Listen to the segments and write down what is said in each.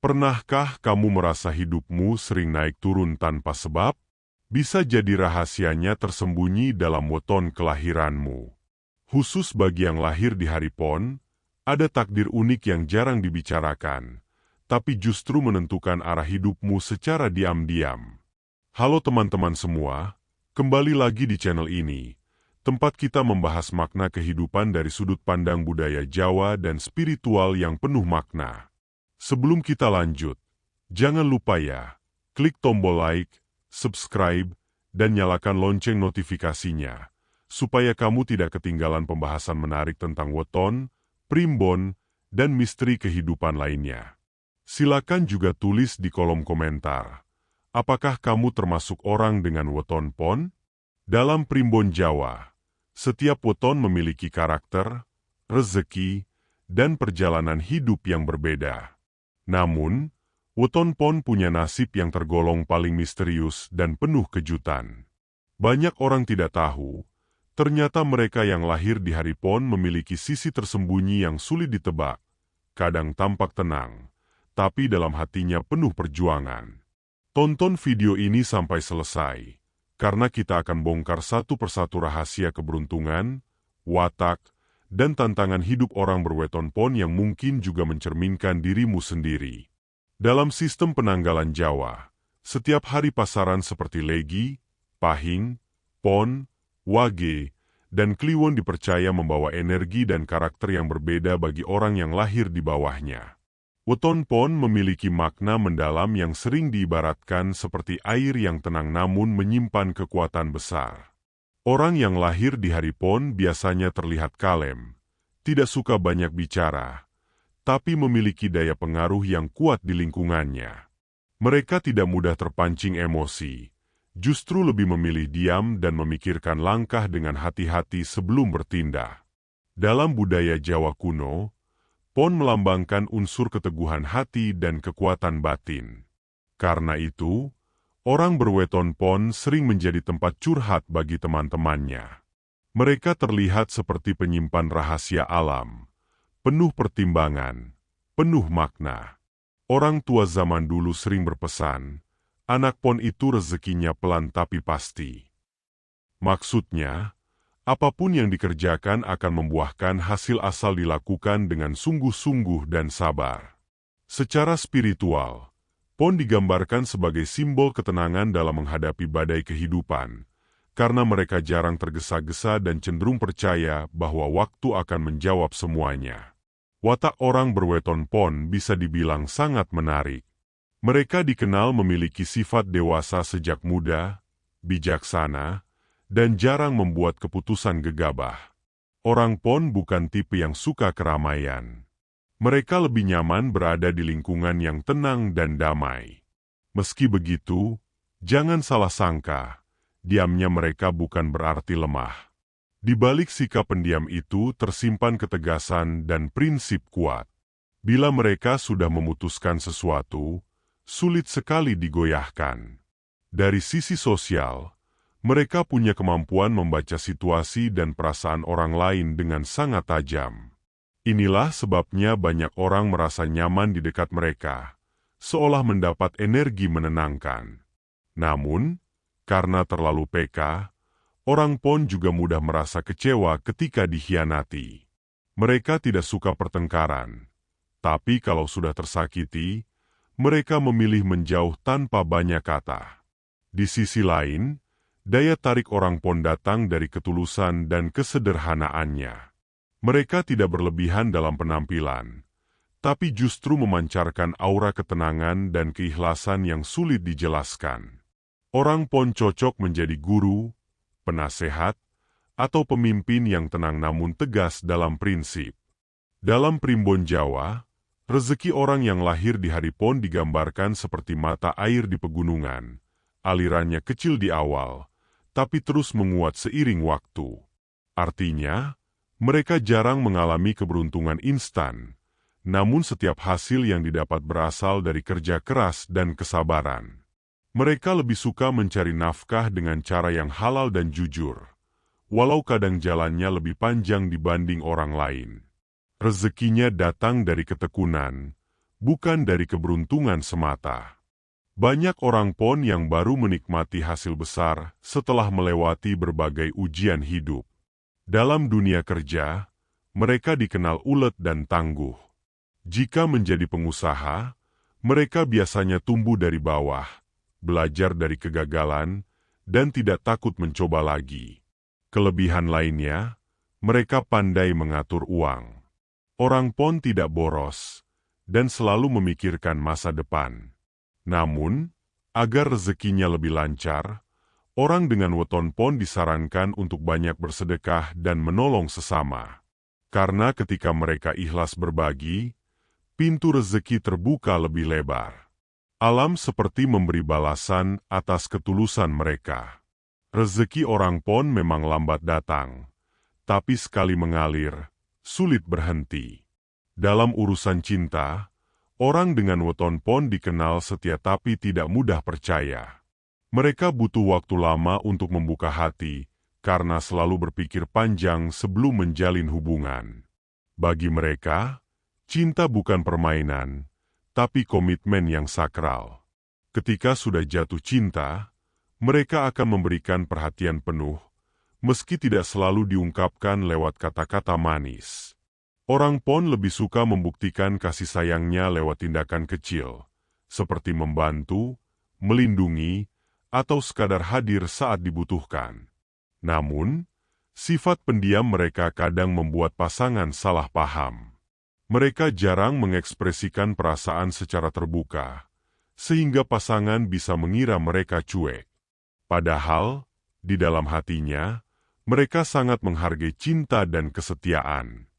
Pernahkah kamu merasa hidupmu sering naik turun tanpa sebab? Bisa jadi rahasianya tersembunyi dalam weton kelahiranmu. Khusus bagi yang lahir di hari Pon, ada takdir unik yang jarang dibicarakan, tapi justru menentukan arah hidupmu secara diam-diam. Halo teman-teman semua, kembali lagi di channel ini, tempat kita membahas makna kehidupan dari sudut pandang budaya Jawa dan spiritual yang penuh makna. Sebelum kita lanjut, jangan lupa ya, klik tombol like, subscribe, dan nyalakan lonceng notifikasinya, supaya kamu tidak ketinggalan pembahasan menarik tentang weton, primbon, dan misteri kehidupan lainnya. Silakan juga tulis di kolom komentar, apakah kamu termasuk orang dengan weton pon? Dalam primbon Jawa, setiap weton memiliki karakter, rezeki, dan perjalanan hidup yang berbeda. Namun, weton pon punya nasib yang tergolong paling misterius dan penuh kejutan. Banyak orang tidak tahu, ternyata mereka yang lahir di hari Pon memiliki sisi tersembunyi yang sulit ditebak. Kadang tampak tenang, tapi dalam hatinya penuh perjuangan. Tonton video ini sampai selesai, karena kita akan bongkar satu persatu rahasia keberuntungan, watak, dan tantangan hidup orang berweton pon yang mungkin juga mencerminkan dirimu sendiri. Dalam sistem penanggalan Jawa, setiap hari pasaran seperti Legi, Pahing, Pon, Wage, dan Kliwon dipercaya membawa energi dan karakter yang berbeda bagi orang yang lahir di bawahnya. Weton pon memiliki makna mendalam yang sering diibaratkan seperti air yang tenang namun menyimpan kekuatan besar. Orang yang lahir di hari Pon biasanya terlihat kalem, tidak suka banyak bicara, tapi memiliki daya pengaruh yang kuat di lingkungannya. Mereka tidak mudah terpancing emosi, justru lebih memilih diam dan memikirkan langkah dengan hati-hati sebelum bertindak. Dalam budaya Jawa kuno, pon melambangkan unsur keteguhan hati dan kekuatan batin. Karena itu, orang berweton pon sering menjadi tempat curhat bagi teman-temannya. Mereka terlihat seperti penyimpan rahasia alam, penuh pertimbangan, penuh makna. Orang tua zaman dulu sering berpesan, anak pon itu rezekinya pelan tapi pasti. Maksudnya, apapun yang dikerjakan akan membuahkan hasil asal dilakukan dengan sungguh-sungguh dan sabar. Secara spiritual, pon digambarkan sebagai simbol ketenangan dalam menghadapi badai kehidupan, karena mereka jarang tergesa-gesa dan cenderung percaya bahwa waktu akan menjawab semuanya. Watak orang berweton pon bisa dibilang sangat menarik. Mereka dikenal memiliki sifat dewasa sejak muda, bijaksana, dan jarang membuat keputusan gegabah. Orang pon bukan tipe yang suka keramaian. Mereka lebih nyaman berada di lingkungan yang tenang dan damai. Meski begitu, jangan salah sangka, diamnya mereka bukan berarti lemah. Di balik sikap pendiam itu tersimpan ketegasan dan prinsip kuat. Bila mereka sudah memutuskan sesuatu, sulit sekali digoyahkan. Dari sisi sosial, mereka punya kemampuan membaca situasi dan perasaan orang lain dengan sangat tajam. Inilah sebabnya banyak orang merasa nyaman di dekat mereka, seolah mendapat energi menenangkan. Namun, karena terlalu peka, orang pon juga mudah merasa kecewa ketika dikhianati. Mereka tidak suka pertengkaran, tapi kalau sudah tersakiti, mereka memilih menjauh tanpa banyak kata. Di sisi lain, daya tarik orang pon datang dari ketulusan dan kesederhanaannya. Mereka tidak berlebihan dalam penampilan, tapi justru memancarkan aura ketenangan dan keikhlasan yang sulit dijelaskan. Orang pon cocok menjadi guru, penasehat, atau pemimpin yang tenang namun tegas dalam prinsip. Dalam primbon Jawa, rezeki orang yang lahir di hari Pon digambarkan seperti mata air di pegunungan. Alirannya kecil di awal, tapi terus menguat seiring waktu. Artinya, mereka jarang mengalami keberuntungan instan, namun setiap hasil yang didapat berasal dari kerja keras dan kesabaran. Mereka lebih suka mencari nafkah dengan cara yang halal dan jujur, walau kadang jalannya lebih panjang dibanding orang lain. Rezekinya datang dari ketekunan, bukan dari keberuntungan semata. Banyak orang pon yang baru menikmati hasil besar setelah melewati berbagai ujian hidup. Dalam dunia kerja, mereka dikenal ulet dan tangguh. Jika menjadi pengusaha, mereka biasanya tumbuh dari bawah, belajar dari kegagalan, dan tidak takut mencoba lagi. Kelebihan lainnya, mereka pandai mengatur uang. Orang pon tidak boros, dan selalu memikirkan masa depan. Namun, agar rezekinya lebih lancar, orang dengan weton pon disarankan untuk banyak bersedekah dan menolong sesama. Karena ketika mereka ikhlas berbagi, pintu rezeki terbuka lebih lebar. Alam seperti memberi balasan atas ketulusan mereka. Rezeki orang pon memang lambat datang, tapi sekali mengalir, sulit berhenti. Dalam urusan cinta, orang dengan weton pon dikenal setia tapi tidak mudah percaya. Mereka butuh waktu lama untuk membuka hati, karena selalu berpikir panjang sebelum menjalin hubungan. Bagi mereka, cinta bukan permainan, tapi komitmen yang sakral. Ketika sudah jatuh cinta, mereka akan memberikan perhatian penuh, meski tidak selalu diungkapkan lewat kata-kata manis. Orang pon lebih suka membuktikan kasih sayangnya lewat tindakan kecil, seperti membantu, melindungi, atau sekadar hadir saat dibutuhkan. Namun, sifat pendiam mereka kadang membuat pasangan salah paham. Mereka jarang mengekspresikan perasaan secara terbuka, sehingga pasangan bisa mengira mereka cuek. Padahal, di dalam hatinya, mereka sangat menghargai cinta dan kesetiaan.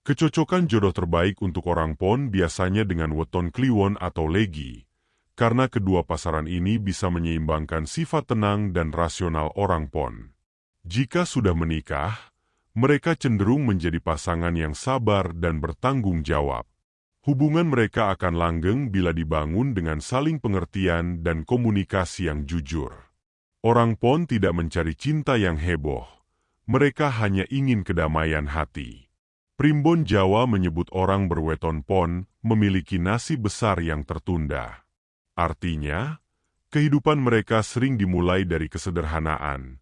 Kecocokan jodoh terbaik untuk orang pon biasanya dengan weton kliwon atau legi, karena kedua pasaran ini bisa menyeimbangkan sifat tenang dan rasional orang pon. Jika sudah menikah, mereka cenderung menjadi pasangan yang sabar dan bertanggung jawab. Hubungan mereka akan langgeng bila dibangun dengan saling pengertian dan komunikasi yang jujur. Orang pon tidak mencari cinta yang heboh, mereka hanya ingin kedamaian hati. Primbon Jawa menyebut orang berweton pon memiliki nasib besar yang tertunda. Artinya, kehidupan mereka sering dimulai dari kesederhanaan,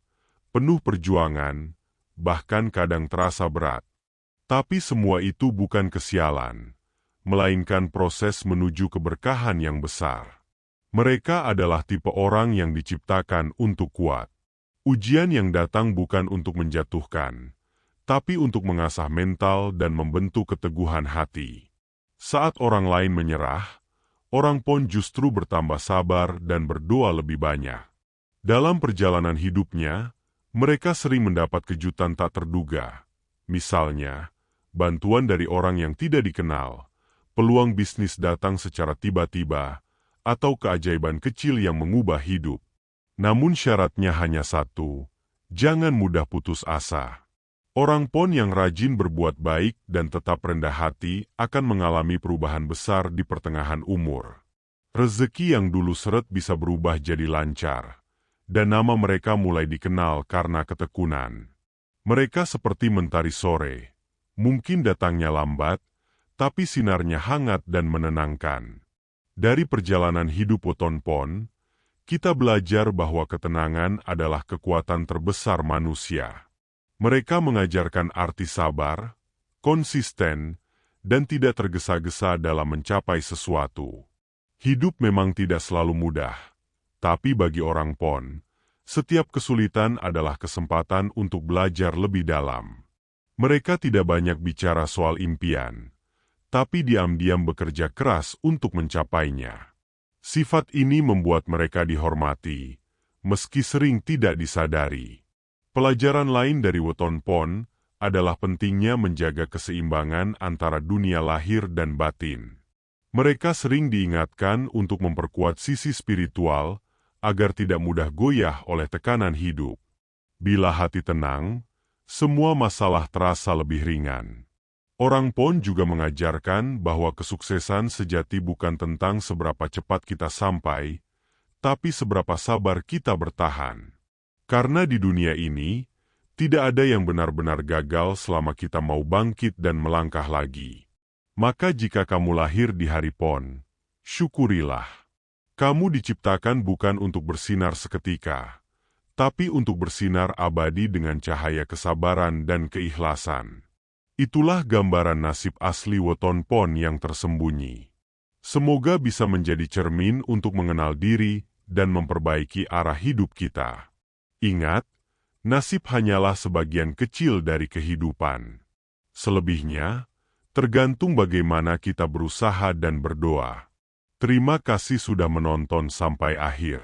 penuh perjuangan, bahkan kadang terasa berat. Tapi semua itu bukan kesialan, melainkan proses menuju keberkahan yang besar. Mereka adalah tipe orang yang diciptakan untuk kuat. Ujian yang datang bukan untuk menjatuhkan, tapi untuk mengasah mental dan membentuk keteguhan hati. Saat orang lain menyerah, orang pon justru bertambah sabar dan berdoa lebih banyak. Dalam perjalanan hidupnya, mereka sering mendapat kejutan tak terduga. Misalnya, bantuan dari orang yang tidak dikenal, peluang bisnis datang secara tiba-tiba, atau keajaiban kecil yang mengubah hidup. Namun syaratnya hanya satu, jangan mudah putus asa. Orang pon yang rajin berbuat baik dan tetap rendah hati akan mengalami perubahan besar di pertengahan umur. Rezeki yang dulu seret bisa berubah jadi lancar, dan nama mereka mulai dikenal karena ketekunan. Mereka seperti mentari sore, mungkin datangnya lambat, tapi sinarnya hangat dan menenangkan. Dari perjalanan hidup weton pon, kita belajar bahwa ketenangan adalah kekuatan terbesar manusia. Mereka mengajarkan arti sabar, konsisten, dan tidak tergesa-gesa dalam mencapai sesuatu. Hidup memang tidak selalu mudah, tapi bagi orang pon, setiap kesulitan adalah kesempatan untuk belajar lebih dalam. Mereka tidak banyak bicara soal impian, tapi diam-diam bekerja keras untuk mencapainya. Sifat ini membuat mereka dihormati, meski sering tidak disadari. Pelajaran lain dari weton pon adalah pentingnya menjaga keseimbangan antara dunia lahir dan batin. Mereka sering diingatkan untuk memperkuat sisi spiritual agar tidak mudah goyah oleh tekanan hidup. Bila hati tenang, semua masalah terasa lebih ringan. Orang pon juga mengajarkan bahwa kesuksesan sejati bukan tentang seberapa cepat kita sampai, tapi seberapa sabar kita bertahan. Karena di dunia ini, tidak ada yang benar-benar gagal selama kita mau bangkit dan melangkah lagi. Maka jika kamu lahir di hari Pon, syukurilah. Kamu diciptakan bukan untuk bersinar seketika, tapi untuk bersinar abadi dengan cahaya kesabaran dan keikhlasan. Itulah gambaran nasib asli weton Pon yang tersembunyi. Semoga bisa menjadi cermin untuk mengenal diri dan memperbaiki arah hidup kita. Ingat, nasib hanyalah sebagian kecil dari kehidupan. Selebihnya, tergantung bagaimana kita berusaha dan berdoa. Terima kasih sudah menonton sampai akhir.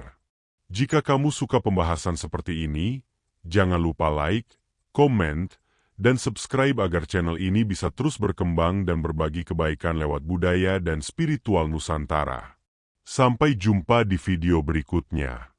Jika kamu suka pembahasan seperti ini, jangan lupa like, komen, dan subscribe agar channel ini bisa terus berkembang dan berbagi kebaikan lewat budaya dan spiritual Nusantara. Sampai jumpa di video berikutnya.